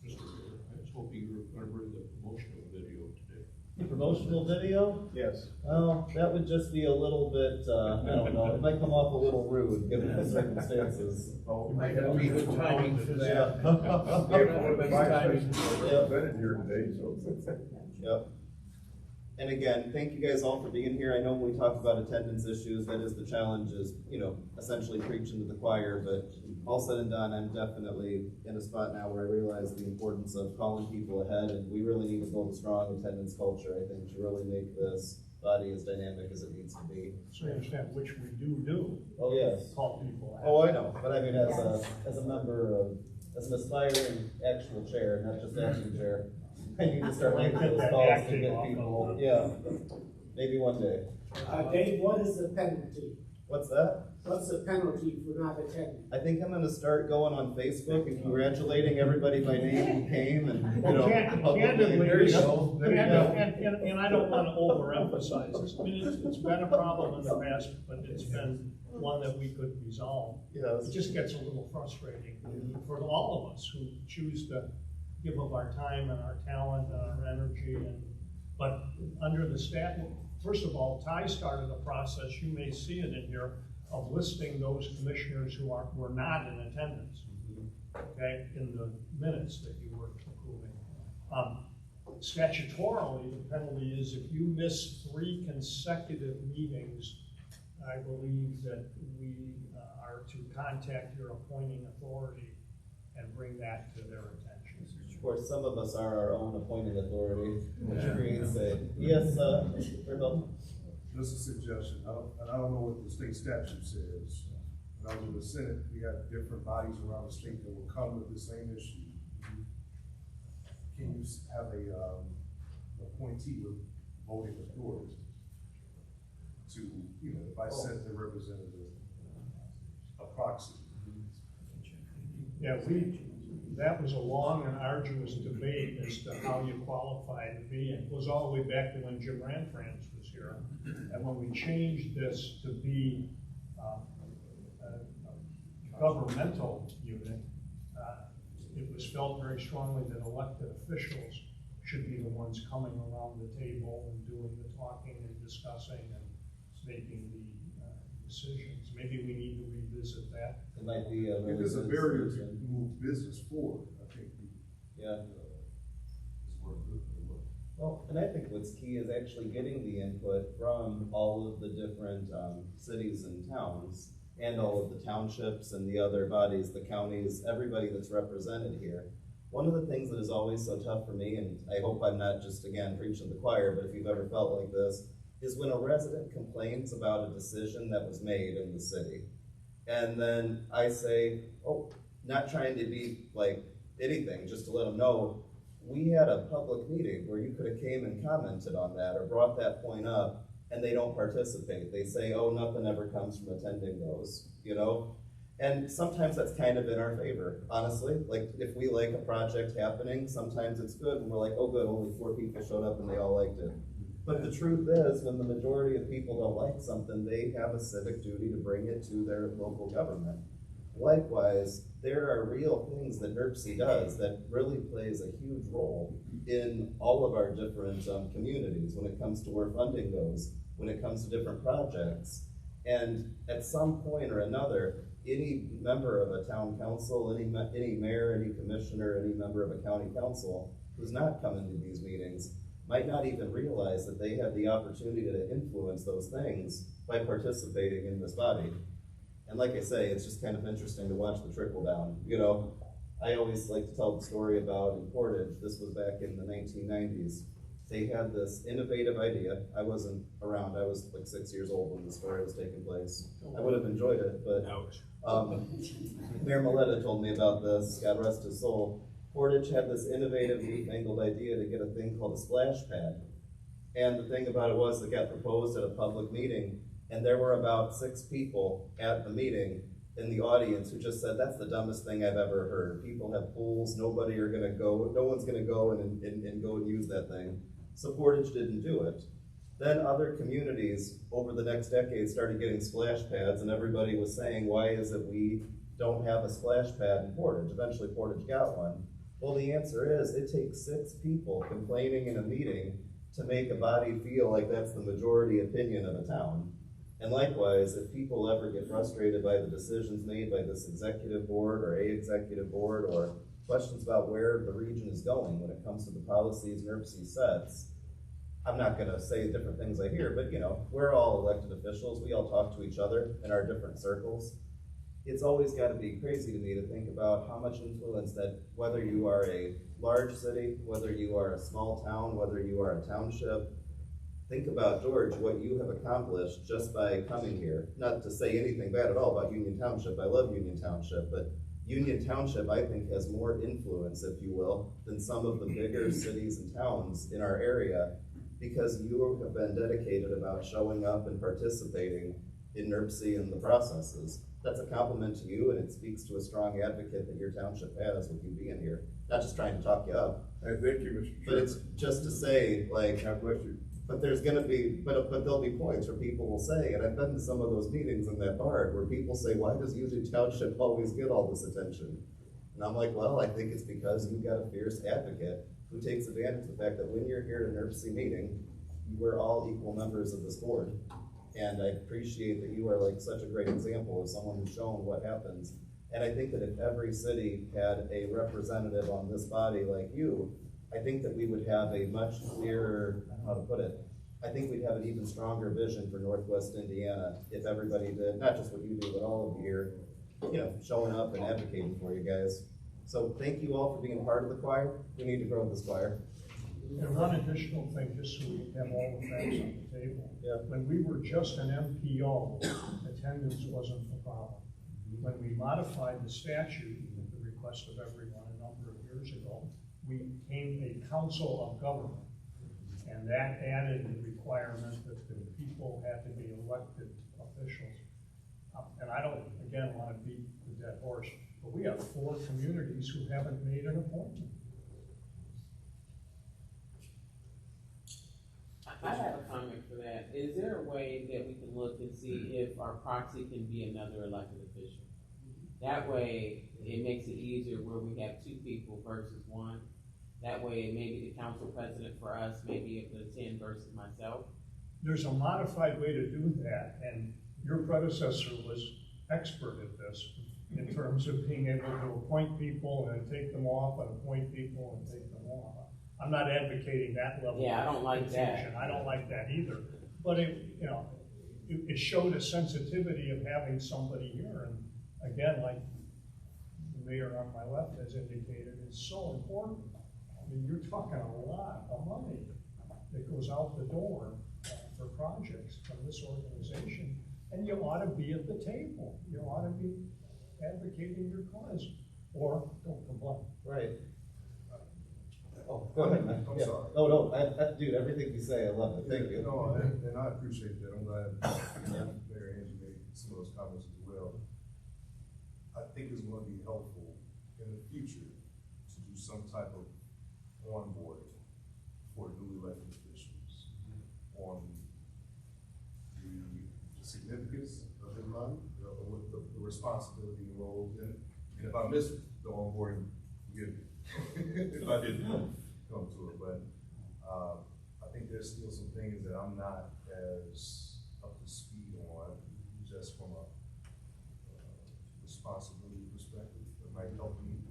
Mr. Mayor, I was hoping you were gonna bring the promotional video today. Promotional video? Yes. Well, that would just be a little bit, I don't know, it might come off a little rude given the circumstances. Oh, Might have to be good timing for that. Been here today, so. Yep. And again, thank you guys all for being here. I know when we talk about attendance issues, that is the challenge, is, essentially preaching to the choir, but all said and done, I'm definitely in a spot now where I realize the importance of calling people ahead, and we really need to build a strong attendance culture, I think, to really make this body as dynamic as it needs to be. So you understand, which we do. Oh, yes. Call people out. Oh, I know, but I mean, as a member of, as an aspiring actual chair, not just acting chair, I need to start making those calls to get people, yeah, maybe one day. Dave, what is the penalty? What's that? What's the penalty for not attending? I think I'm gonna start going on Facebook and congratulating everybody by name who came and, publicly. Candidly, There you and, go. There you go. and I don't want to overemphasize this. I mean, it's been a problem in the past, but it's been one that we could resolve. Yes. It just gets a little frustrating for all of us who choose to give of our time and our talent and our energy, but under the statute, first of all, Ty started a process, you may see it in here, of listing those commissioners who were not in attendance, okay, in the minutes that you were approving. Statutorily, the penalty is if you miss 3 consecutive meetings, I believe that we are to contact your appointing authority and bring that to their attention. Of course, some of us are our own appointed authority, which creates a, yes, Bill? Just a suggestion, and I don't know what the state statute says. When I was in the Senate, we had different bodies around the state that will come with the same issue. Can you have a appointee with voting authority to, if I sent the representative a proxy? Yeah, that was a long and arduous debate as to how you qualify to be, and it goes all the way back to when Jim Ranfranz was here. And when we changed this to be a governmental unit, it was felt very strongly that elected officials should be the ones coming around the table and doing the talking and discussing and making the decisions. Maybe we need to revisit that. It might be a really There's a good barrier solution. to move business forward, I think. Yeah. Is worth it. Well, and I think what's key is actually getting the input from all of the different cities and towns, and all of the townships and the other bodies, the counties, everybody that's represented here. One of the things that is always so tough for me, and I hope I'm not just, again, preaching to the choir, but if you've ever felt like this, is when a resident complains about a decision that was made in the city. And then I say, oh, not trying to be like anything, just to let them know, we had a public meeting where you could have came and commented on that or brought that point up, and they don't participate. They say, oh, nothing ever comes from attending those, And sometimes that's kind of in our favor, honestly. Like, if we like a project happening, sometimes it's good, and we're like, oh good, only 4 people showed up and they all liked it. But the truth is, when the majority of people don't like something, they have a civic duty to bring it to their local government. Likewise, there are real things that NIRPC does that really plays a huge role in all of our different communities when it comes to where funding goes, when it comes to different projects. And at some point or another, any member of a town council, any mayor, any commissioner, any member of a county council who's not coming to these meetings might not even realize that they have the opportunity to influence those things by participating in this body. And like I say, it's just kind of interesting to watch the trickle down. You know, I always like to tell the story about in Portage. This was back in the 1990s. They had this innovative idea. I wasn't around. I was like 6 years old when the story was taking place. I would have enjoyed it, but Mayor Maletta told me about this, God rest his soul. Portage had this innovative, newfangled idea to get a thing called a splash pad. And the thing about it was it got proposed at a public meeting, and there were about 6 people at the meeting in the audience who just said, that's the dumbest thing I've ever heard. People have pools, no one's gonna go and go and use that thing. So Portage didn't do it. Then other communities over the next decade started getting splash pads, and everybody was saying, why is it we don't have a splash pad in Portage? Eventually Portage got one. Well, the answer is it takes 6 people complaining in a meeting to make a body feel like that's the majority opinion of a town. And likewise, if people ever get frustrated by the decisions made by this executive board or a executive board or questions about where the region is going when it comes to the policies NIRPC sets, I'm not gonna say different things I hear, but you know, we're all elected officials. We all talk to each other in our different circles. It's always gotta be crazy to me to think about how much influence that, whether you are a large city, whether you are a small town, whether you are a township. Think about, George, what you have accomplished just by coming here. Not to say anything bad at all about Union Township. I love Union Township, but Union Township, I think, has more influence, if you will, than some of the bigger cities and towns in our area, because you have been dedicated about showing up and participating in NIRPC and the processes. That's a compliment to you, and it speaks to a strong advocate that your township has with you being here. Not just trying to talk you up. Thank you, Mr. Chairman. But it's just to say, like, God bless you. but there's gonna be, but there'll be points where people will say, and I've been to some of those meetings in that bar, where people say, why does Union Township always get all this attention? And I'm like, well, I think it's because you've got a fierce advocate who takes advantage of the fact that when you're here at an NIRPC meeting, we're all equal members of this board. And I appreciate that you are like such a great example of someone who's shown what happens. And I think that if every city had a representative on this body like you, I think that we would have a much clearer, I don't know how to put it, I think we'd have an even stronger vision for Northwest Indiana if everybody did, not just what you do, but all of you here, you know, showing up and advocating for you guys. So thank you all for being part of the choir. We need to grow this choir. And one additional thing, just so we have all the facts on the table. Yeah. When we were just an MPO, attendance wasn't the problem. When we modified the statute at the request of everyone a number of years ago, we became a council of government. And that added the requirement that the people had to be elected officials. And I don't, again, want to beat the dead horse, but we have 4 communities who haven't made an appointment. I have a comment for that. Is there a way that we can look and see if our proxy can be another elected official? That way, it makes it easier where we have 2 people versus 1. That way, maybe the council president for us, maybe it was 10 versus myself. There's a modified way to do that, and your predecessor was expert at this in terms of being able to appoint people and then take them off, and appoint people and take them off. I'm not advocating that level. Yeah, I don't like that. I don't like that either. But it showed a sensitivity of having somebody here, and again, like the mayor on my left has indicated, it's so important. I mean, you're talking a lot of money that goes out the door for projects from this organization, and you ought to be at the table. You ought to be advocating your cause, or don't complain. Right. Oh, go ahead, man. I'm Yeah. sorry. Oh, no, dude, everything you say, I love it. Thank you. No, and I appreciate that. I'm glad Mayor Angie made some of those comments as well. I think it's going to be helpful in the future to do some type of onboarding for newly elected officials on the significance of their body, what the responsibility and roles, and if I missed the onboarding, forgive me if I didn't come to it, but I think there's still some things that I'm not as up to speed on, just from a responsibility perspective, that might help me.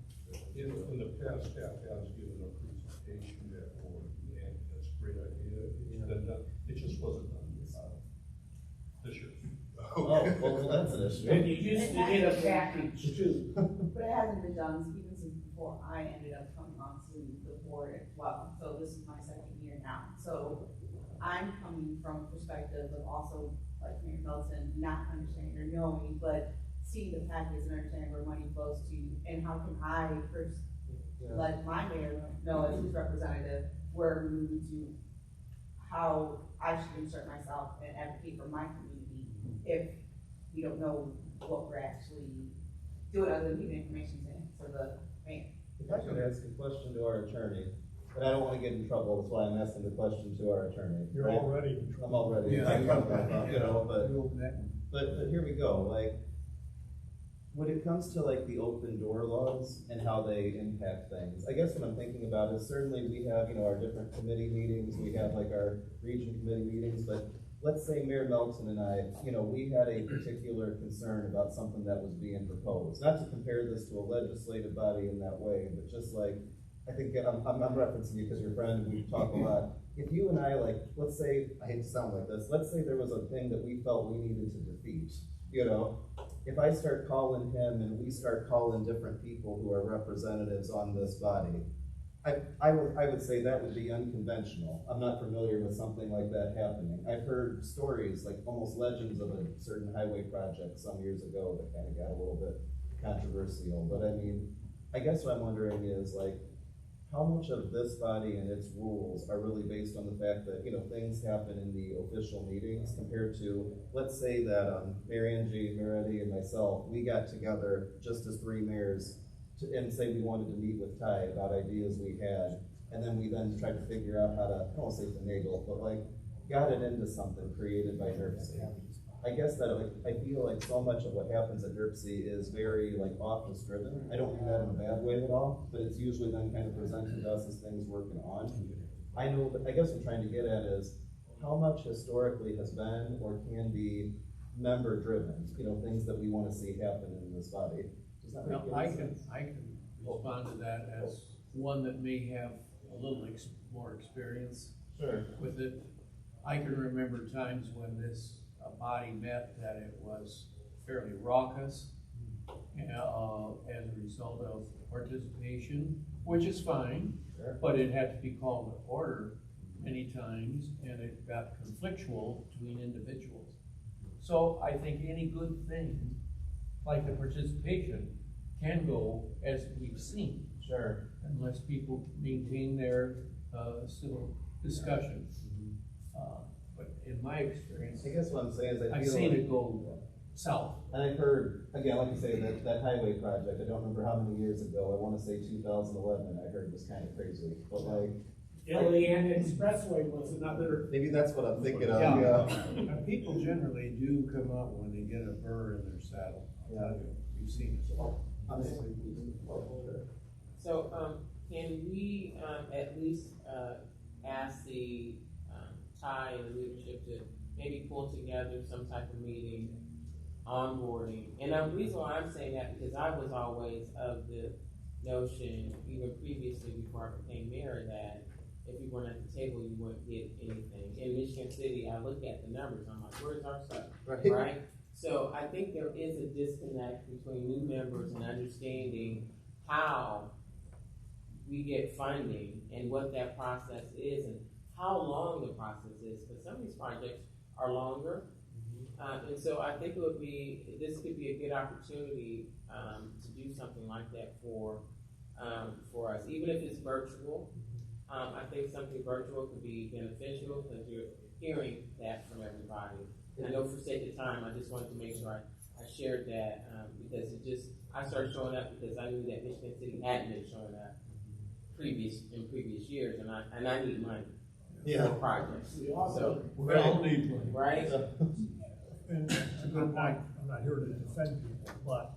In the past, staff has given a presentation for the end, that's a great idea. It's been done, it just wasn't done this year. Oh, well, that's an issue. And you used to get a package too. But it hasn't been done even since before I ended up coming onto the board as well. So this is my second year now. So I'm coming from a perspective of also, like Mayor Melton, not understanding or knowing, but seeing the package and understanding where money flows to, and how can I first let my mayor know as his representative where we're moving to, how I should insert myself and advocate for my community if we don't know what we're actually doing other than giving information to the mayor. If I could ask a question to our attorney, but I don't want to get in trouble, that's why I'm asking the question to our attorney. You're right? already in trouble. I'm already in trouble, you know, but here we go, like, when it comes to like the open door laws and how they impact things, I guess what I'm thinking about is certainly we have, you know, our different committee meetings, we have like our region committee meetings, but let's say Mayor Melton and I, you know, we had a particular concern about something that was being proposed. Not to compare this to a legislative body in that way, but just like, I think I'm referencing you because you're a friend and we talk a lot. If you and I, like, let's say, I hate to sound like this, let's say there was a thing that we felt we needed to defeat, you know? If I start calling him and we start calling different people who are representatives on this body, I would say that would be unconventional. I'm not familiar with something like that happening. I've heard stories, like almost legends of a certain highway project some years ago that kind of got a little bit controversial. But I mean, I guess what I'm wondering is like, how much of this body and its rules are really based on the fact that, you know, things happen in the official meetings compared to, let's say that Mayor Angie, Mayor Eddie, and myself, we got together just as three mayors and say we wanted to meet with Ty about ideas we had, and then we then tried to figure out how to, I don't want to say finagle, but like, got it into something created by NIRPC. I guess that like, I feel like so much of what happens at NIRPC is very like office driven. I don't mean that in a bad way at all, but it's usually then kind of presented to us as things working on. I know, but I guess what I'm trying to get at is how much historically has been or can be member driven, you know, things that we want to see happen in this body. Does that make Well, any sense? I can respond to that as one that may have a little more experience with it. I can remember times when this body met that it was fairly raucous as a result of participation, which is fine, but it had to be called to order many times, and it got conflictual between individuals. So I think any good thing, like the participation, can go as we've seen. Sure. Unless people maintain their civil discussions. But in my experience, I guess what I'm saying is I I've feel seen like, it go south. and I've heard, again, like you say, that highway project, I don't remember how many years ago, I want to say 2011, I heard was kind of crazy, but like. Indiana Expressway was another. Maybe that's what I'm thinking of, Yeah. People generally do come up when they get a burr in their saddle. You've seen it. So, can we, at least, ask the, Ty and the leadership to maybe pull together some type of meeting, onboarding? And the reason why I'm saying that, because I was always of the notion, even previously before I became mayor, that if you weren't at the table, you wouldn't get anything. In Michigan City, I look at the numbers, I'm like, where's our stuff, right? So I think there is a disconnect between new members and understanding how we get funding and what that process is and how long the process is, because some of these projects are longer. And so I think this could be a good opportunity to do something like that for us, even if it's virtual. I think something virtual could be beneficial because you're hearing that from everybody. And I know for sake of time, I just wanted to make sure I shared that because I started showing up because I knew that Michigan City hadn't been showing up in previous years, and I need money for projects. So we all need money, right? And I'm not here to defend people, but,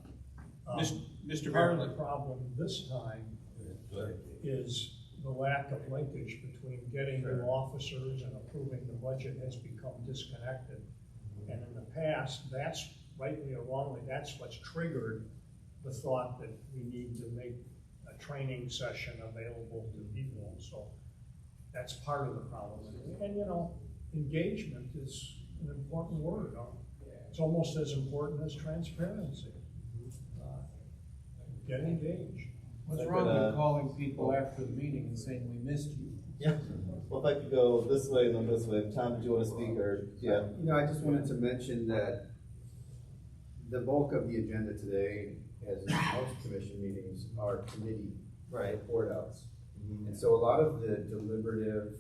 Mr. part of Mayor. the problem this time is the lack of linkage between getting new officers and approving the budget has become disconnected. And in the past, that's, rightly or wrongly, that's what's triggered the thought that we need to make a training session available to people. So that's part of the problem. And you know, engagement is an important word. It's almost as important as transparency. Get engaged. What's wrong with calling people after the meeting and saying, we missed you? Yeah, well, if I could go this way and then this way, Tom, do you want to speak, or, yeah? You know, I just wanted to mention that the bulk of the agenda today, as in most commission meetings, are committee report outs. And so a lot of the deliberative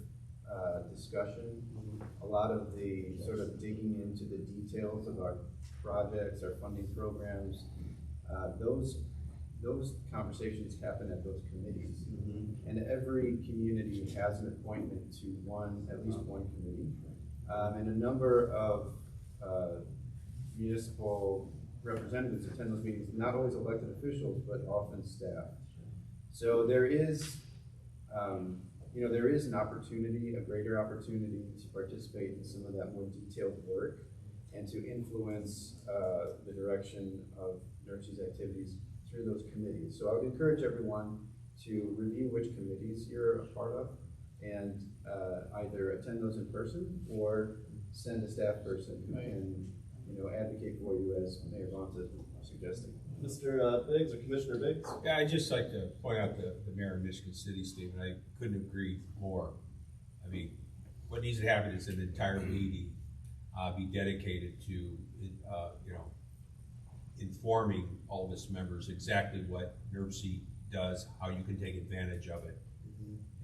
discussion, a lot of the sort of digging into the details of our projects, our funding programs, those conversations happen at those committees. And every community has an appointment to at least one committee. And a number of municipal representatives attend those meetings, not always elected officials, but often staff. So there is, there is an opportunity, a greater opportunity to participate in some of that more detailed work and to influence the direction of NIRPC's activities through those committees. So I would encourage everyone to review which committees you're a part of and either attend those in person or send a staff person who can, advocate for you, as Mayor Bonta suggested. Mr. Biggs or Commissioner Biggs? Yeah, I'd just like to point out the mayor of Michigan City statement. I couldn't agree more. I mean, what needs to happen is an entire meeting be dedicated to, informing all of its members exactly what NIRPC does, how you can take advantage of it,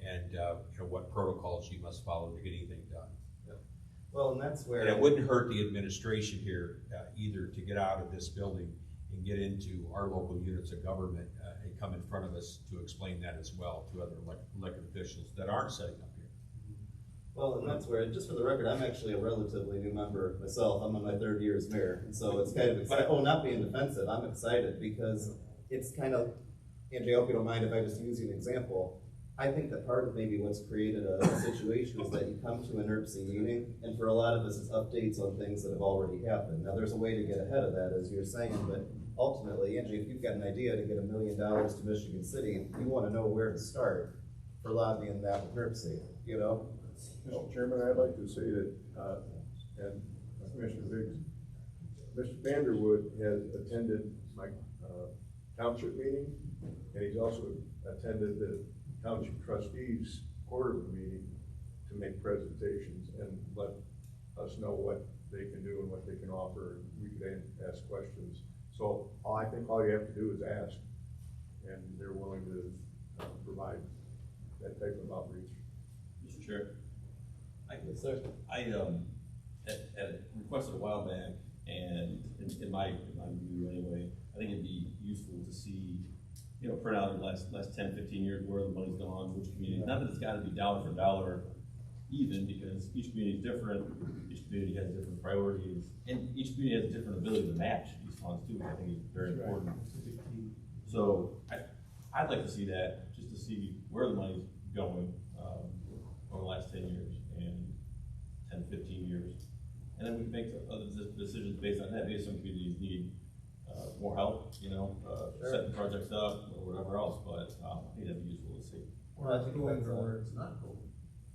and what protocols you must follow to get anything done. Well, and that's where... And it wouldn't hurt the administration here either to get out of this building and get into our local units of government and come in front of us to explain that as well to other elected officials that aren't setting up here. Well, and that's where, just for the record, I'm actually a relatively new member myself. I'm in my 3rd year as mayor, and so it's kind of exciting. Oh, not being defensive, I'm excited because it's kind of, Angie, I hope you don't mind if I just use you an example. I think that part of maybe what's created a situation is that you come to an NIRPC meeting, and for a lot of us, it's updates on things that have already happened. Now, there's a way to get ahead of that, as you're saying, but ultimately, Angie, if you've got an idea to get $1 million to Michigan City, you want to know where to start for lobbying that with NIRPC, Mr. Chairman, I'd like to say that, and Commissioner Biggs, Mr. Vanderwood has attended my township meeting, and he's also attended the township trustees quarterly meeting to make presentations and let us know what they can do and what they can offer, and we can ask questions. So I think all you have to do is ask, and they're willing to provide that type of outreach. Mr. Chair, I had requested a while back, and in my view anyway, I think it'd be useful to see, print out in the last 10, 15 years where the money's gone, which community. Not that it's got to be dollar for dollar even, because each community is different, each community has different priorities, and each community has a different ability to match these funds too, which I think is very important. So I'd like to see that, just to see where the money's going over the last 10 years and 10, 15 years. And then we can make other decisions based on that. Maybe some communities need more help, setting projects up or whatever else, but I think that'd be useful to see. Well, I think that's where it's not going.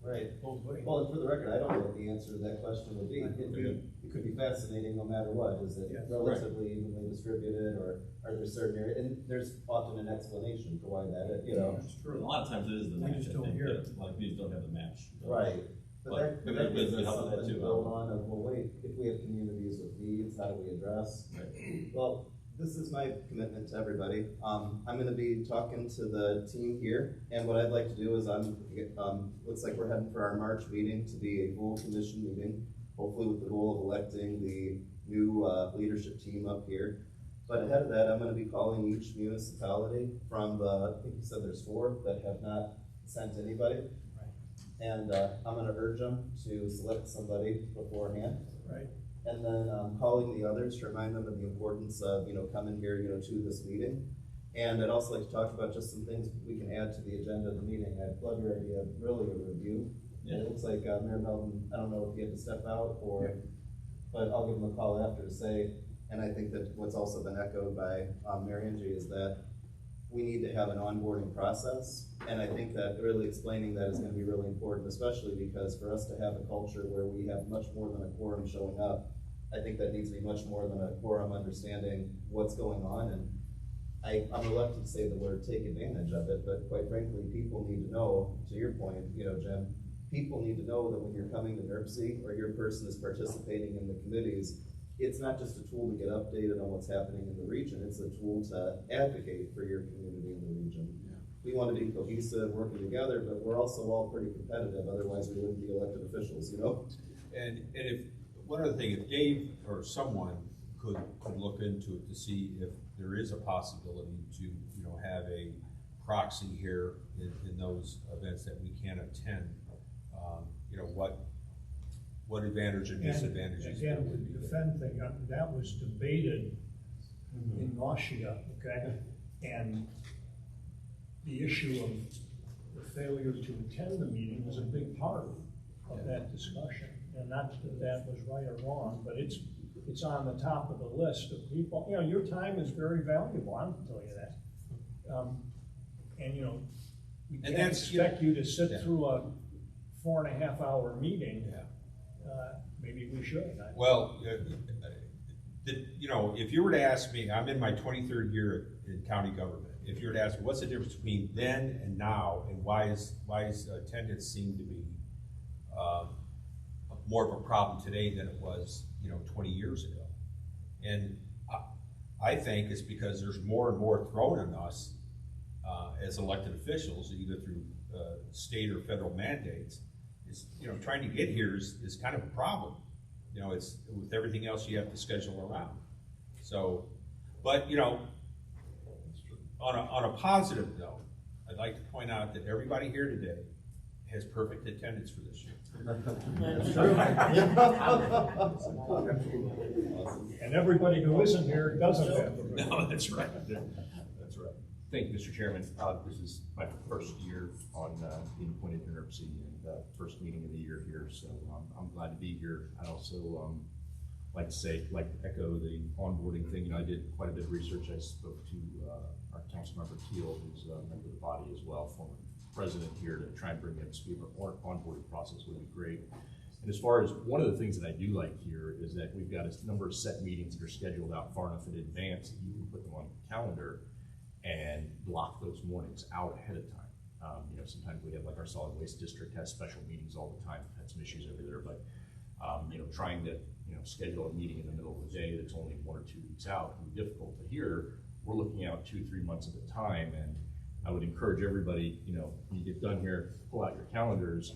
right. Well, and for the record, I don't know what the answer to that question would be. It could be fascinating no matter what. Is it relatively evenly distributed, or are there certain areas? And there's often an explanation for why that, It's true. A lot of times it is the match. just don't hear it. A lot of communities don't have the match. Right. But that gives us something that too, to build on of, well, wait, if we have communities with needs, how do we address? Right. Well, this is my commitment to everybody. I'm going to be talking to the team here, and what I'd like to do is looks like we're heading for our March meeting to be a full commission meeting, hopefully with the goal of electing the new leadership team up here. But ahead of that, I'm going to be calling each municipality from I think you said there's 4 that have not sent anybody. And I'm going to urge them to select somebody beforehand. Right. and then calling the others to remind them of the importance of, coming here, to this meeting. And I'd also like to talk about just some things we can add to the agenda of the meeting. I had a clever idea, really a review. And it looks like Mayor Melton, I don't know if he had to step out or, but I'll give him a call after to say, and I think that what's also been echoed by Mayor Angie is that we need to have an onboarding process. And I think that really explaining that is going to be really important, especially because for us to have a culture where we have much more than a quorum showing up, I think that needs to be much more than a quorum understanding what's going on. And I'm reluctant to say the word take advantage of it, but quite frankly, people need to know, to your point, Jim, people need to know that when you're coming to NIRPC or your person is participating in the committees, it's not just a tool to get updated on what's happening in the region, it's a tool to advocate for your community in the region. Yeah. We want to be cohesive, working together, but we're also all pretty competitive, otherwise we wouldn't be elected officials, And if, one other thing, if Dave or someone could look into it to see if there is a possibility to, have a proxy here in those events that we can attend, what advantage and disadvantages. Again, with the defend thing, that was debated in nausea, okay? And the issue of the failure to attend the meeting was a big part of that discussion. And not that that was right or wrong, but it's on the top of the list of people. Your time is very valuable, I'm gonna tell you that. We can't expect you to sit through a 4.5 hour meeting. Maybe we should. Well, if you were to ask me, I'm in my 23rd year in county government. If you were to ask me, what's the difference between then and now, and why is attendance seem to be more of a problem today than it was, 20 years ago? And I think it's because there's more and more thrown on us as elected officials, either through state or federal mandates. Is, trying to get here is kind of a problem. It's with everything else you have to schedule around. So, but on a positive note, I'd like to point out that everybody here today has perfect attendance for this year. That's true. And everybody who isn't here doesn't have. No, that's right. That's right. Thank you, Mr. Chairman. This is my first year on being appointed to NIRPC and first meeting of the year here, so I'm glad to be here. I also like to echo the onboarding thing. I did quite a bit of research. I spoke to our council member Teal, who's a member of the body as well, former president here, to try and bring up speed. Our onboarding process would be great. And as far as one of the things that I do like here is that we've got a number of set meetings that are scheduled out far enough in advance that you can put them on the calendar and block those mornings out ahead of time. Sometimes we have, like, our solid waste district has special meetings all the time. We've had some issues over there, but trying to schedule a meeting in the middle of the day that's only 1 or 2 weeks out can be difficult. But here we're looking out 2-3 months at a time, and I would encourage everybody, when you get done here, pull out your calendars,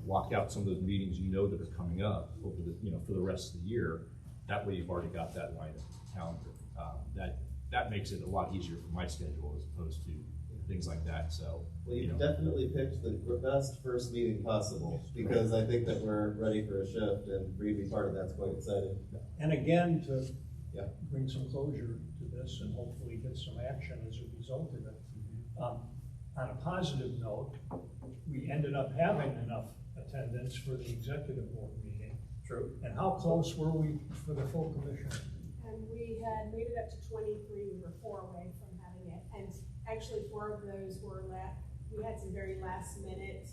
walk out some of those meetings that are coming up over the for the rest of the year. That way you've already got that lined up in the calendar. That makes it a lot easier for my schedule as opposed to things like that. So, well, you've definitely picked the best first meeting possible, because I think that we're ready for a shift, and for you to be part of that's quite exciting. And again, to bring some closure to this and hopefully get some action as a result of it. On a positive note, we ended up having enough attendance for the executive board meeting. True. And how close were we for the full commission? And we had made it up to 23, we were 4 away from having it. And actually 4 of those were we had some very last minute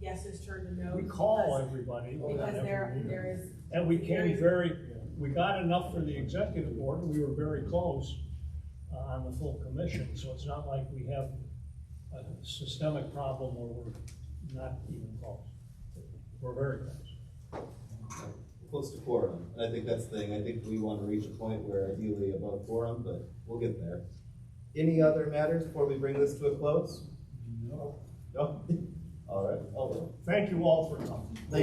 yeses turned to no. We call everybody. Because there is. And we we got enough for the executive board, and we were very close on the full commission. So it's not like we have a systemic problem where we're not even close. We're very close. Close to quorum, and I think that's the thing. I think we want to reach a point where ideally above quorum, but we'll get there. Any other matters before we bring this to a close? No. No? All right. Thank you all for coming. Thank you.